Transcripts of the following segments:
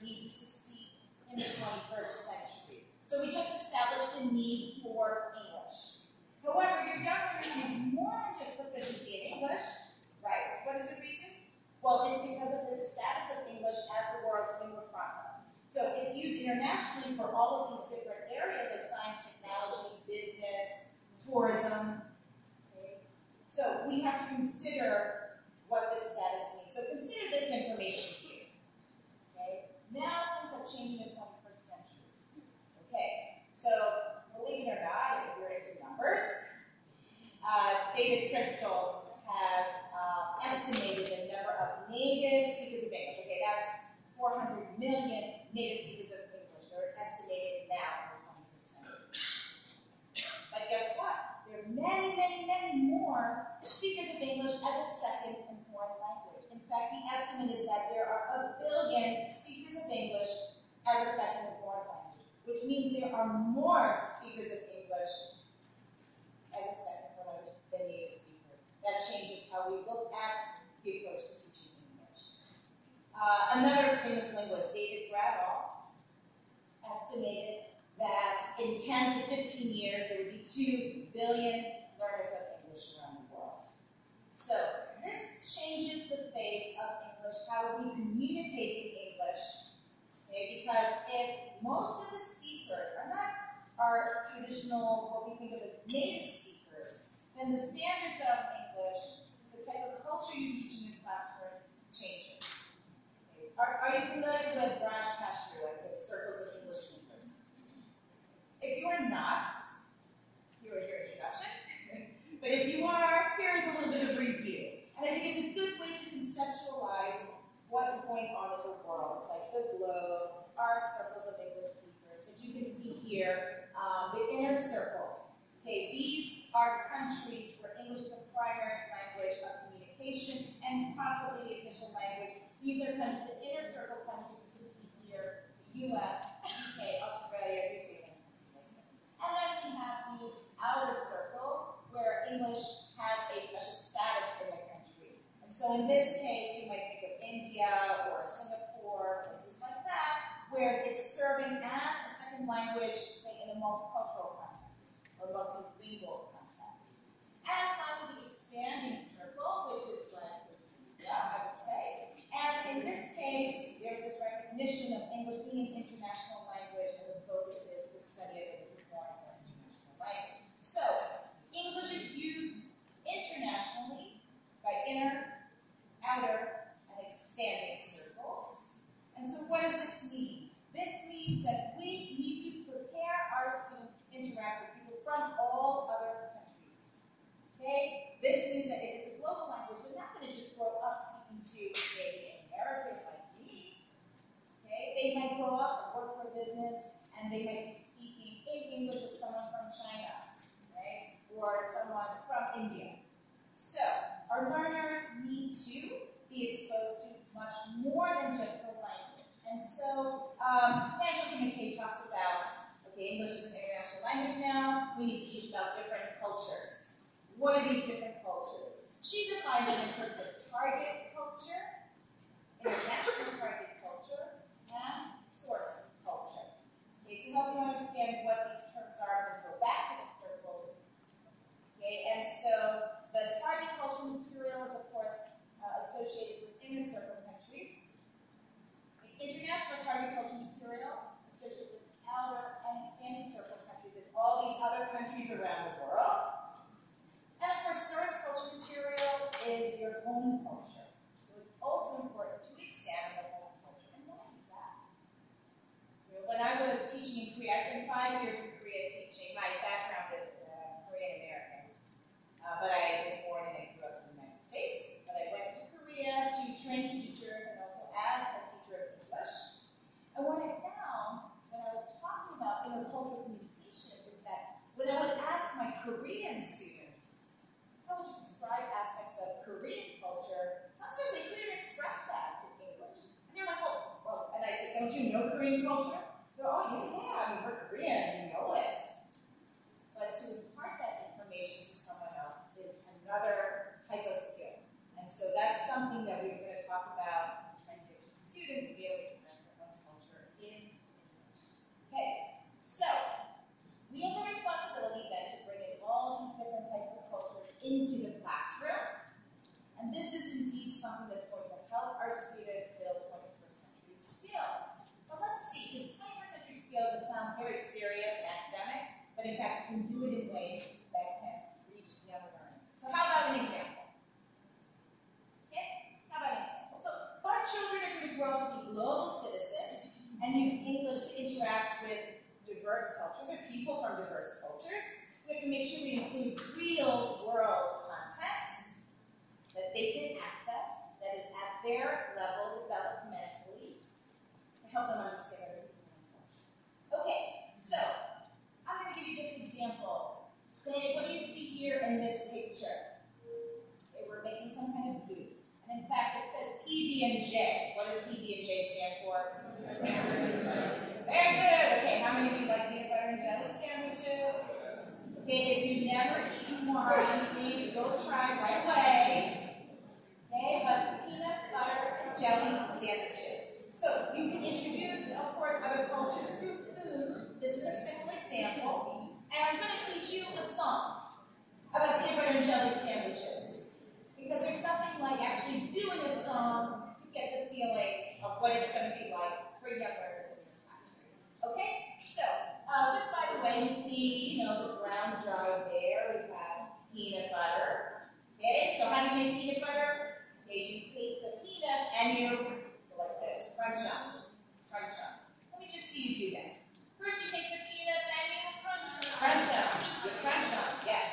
need to succeed in the 21st century. So we just established the need for English. However, your young learners need more than just proficiency in English, right? What is the reason? Well, it's because of the status of English as the world's lingua franca. So it's used internationally for all of these different areas like science, technology, business, tourism. Okay? So we have to consider what this status means. So consider this information here. Okay? Now things have changed in the 21st century. Okay, so believe it or not, if you're into numbers, David Crystal has estimated the number of native speakers of English. Okay, that's 400 million native speakers of English. They're estimated now in the 21st century. But guess what? There are many, many, many more speakers of English as a second and foreign language. In fact, the estimate is that there are 1 billion speakers of English as a second and foreign language, which means there are more speakers of English as a second and foreign language than native speakers. That changes how we look at the approach to teaching English. Another famous linguist, David Bradall, estimated that in 10 to 15 years, there would be 2 billion learners of English around the world. So this changes the face of English, how we communicate in English. Okay? Because if most of the speakers are not our traditional, what we think of as native speakers, then the standards of English, the type of culture you teach in the classroom, changes. Okay? Are you familiar with Raj Kashrua, the Circles of English Speakers? If you are not, here is your introduction. But if you are, here is a little bit of review. And I think it's a good way to conceptualize what is going on in the world. It's like the globe, our circles of English speakers. But you can see here the inner circle. Okay, these are countries where English is a primary language of communication and possibly the official language. These are countries, the inner circle countries you can see here, the US, UK, Australia, New Zealand. And then we have the outer circle, where English has a special status in the country. And so in this case, you might think of India or Singapore, places like that, where it's serving as a second language, say in a multicultural context or multilingual context. And finally, the expanding circle, which is like this, I would say. And in this case, there's this recognition of English being an international language, and the focus is the study of it as a foreign or international language. So, English is used internationally by inner, outer, and expanding circles. And so what does this mean? This means that we need to prepare our students to interact with people from all other countries. Okay? This means that if it's a global language, they're not going to just grow up speaking to maybe an American like me. Okay? They might grow up and work for a business, and they might be speaking in English with someone from China, right? Or someone from India. So, our learners need to be exposed to much more than just the language. And so, Sandra McKay talks about, okay, English is an international language now, we need to teach about different cultures. What are these different cultures? She defines it in terms of target culture, international target culture, and source culture. Okay, to help you understand what these terms are, I'm going to go back to the circles. Okay, and so the target culture material is, of course, associated with inner circle countries. The international target culture material associated with outer and expanding circle countries. It's all these other countries around the world. And of course, source culture material is your home culture. So it's also important to examine the home culture. And why is that? When I was teaching in Korea, I spent 5 years in Korea teaching. My background is Korean American. But I was born and grew up in the United States. But I went to Korea to train teachers and also as a teacher of English. And what I found when I was talking about intercultural communication is that when I would ask my Korean students, how would you describe aspects of Korean culture, sometimes they couldn't express that in English. And they're like, well, and I said, don't you know Korean culture? They're, oh, yeah, I mean, we're Korean, we know it. But to impart that information to someone else is another type of skill. And so that's something that we're going to talk about as trying to get your students to be able to express their own into the classroom. And this is indeed something that's going to help our students build 21st century skills. But let's see, because 21st century skills, it sounds very serious and academic, but in fact, you can do it in ways that can reach young learners. So how about an example? Okay, how about an example? So our children are going to grow up to be global citizens and use English to interact with diverse cultures or people from diverse cultures. We have to make sure we include real-world content that they can access, that is at their level developmentally, to help them understand other people and cultures. Okay, so I'm going to give you this example. Okay, what do you see here in this picture? Okay, we're making some kind of food. And in fact, it says PB&J. What does PB&J stand for? Very good. Okay, how many of you like peanut butter and jelly sandwiches? Okay, if you've never eaten one, please go try right away. Okay, but peanut butter and jelly sandwiches. So you can introduce, of course, other cultures through food. This is a simple example. And I'm going to teach you a song about peanut butter and jelly sandwiches. Because there's nothing like actually doing a song to get the feeling of what it's going to be like for young learners in your classroom. Okay? So, just by the way, you see, the brown jar there. We have peanut butter. Okay, so how do you make peanut butter? Okay, you take the peanuts and you go like this, crunch them, crunch them. Let me just see you do that. First, you take the peanuts and you crunch them. You crunch them, yes.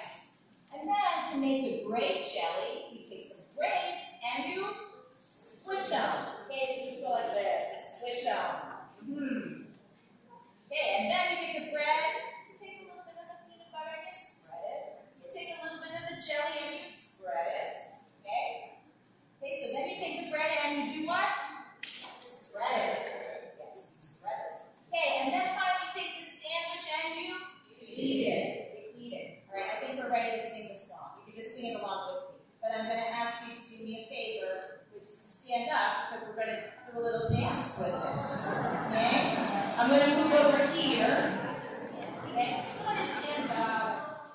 And then to make the grape jelly, you take some grapes and you squish them. Okay, so you go like this, you squish them. Okay, and then you take the bread, you take a little bit of the peanut butter and you spread it. You take a little bit of the jelly and you spread it. Okay? Okay, so then you take the bread and you do what? Spread it. Yes, you spread it. Okay, and then finally you take the sandwich and you eat it. You eat it. All right, I think we're ready to sing the song. You can just sing it along with me. But I'm going to ask you to do me a favor, which is to stand up, because we're going to do a little dance with it. Okay? I'm going to move over here. Okay? Go ahead and stand up.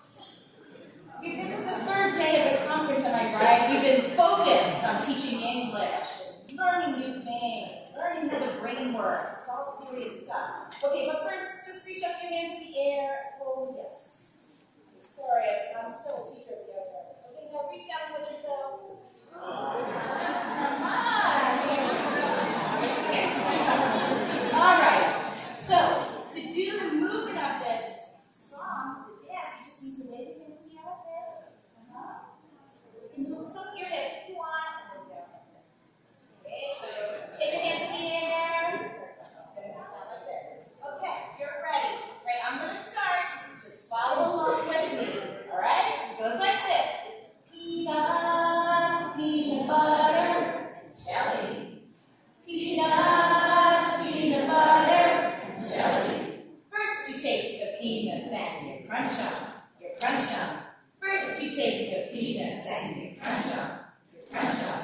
This is the third day of the conference, am I right? We've been focused on teaching English, and learning new things, learning how the brain works. It's all serious stuff. Okay, but first, just reach up your hands in the air. Oh, yes. Sorry, I'm still a teacher of yoga. Okay, now reach down and touch your toes. All right. So, to do the movement of this song, the dance, you just need to wave your hands in the air like this. You can move some of your hips if you want, and then down like this. Okay, so shake your hands in the air, and move down like this. Okay, you're ready. Right, I'm going to start. Just follow along with me. All right? It goes like this. Peanut, peanut butter, and jelly. Peanut, peanut butter, and jelly. First you take the peanuts and you crunch them. You crunch them. First you take the peanuts and you crunch them. You crunch them.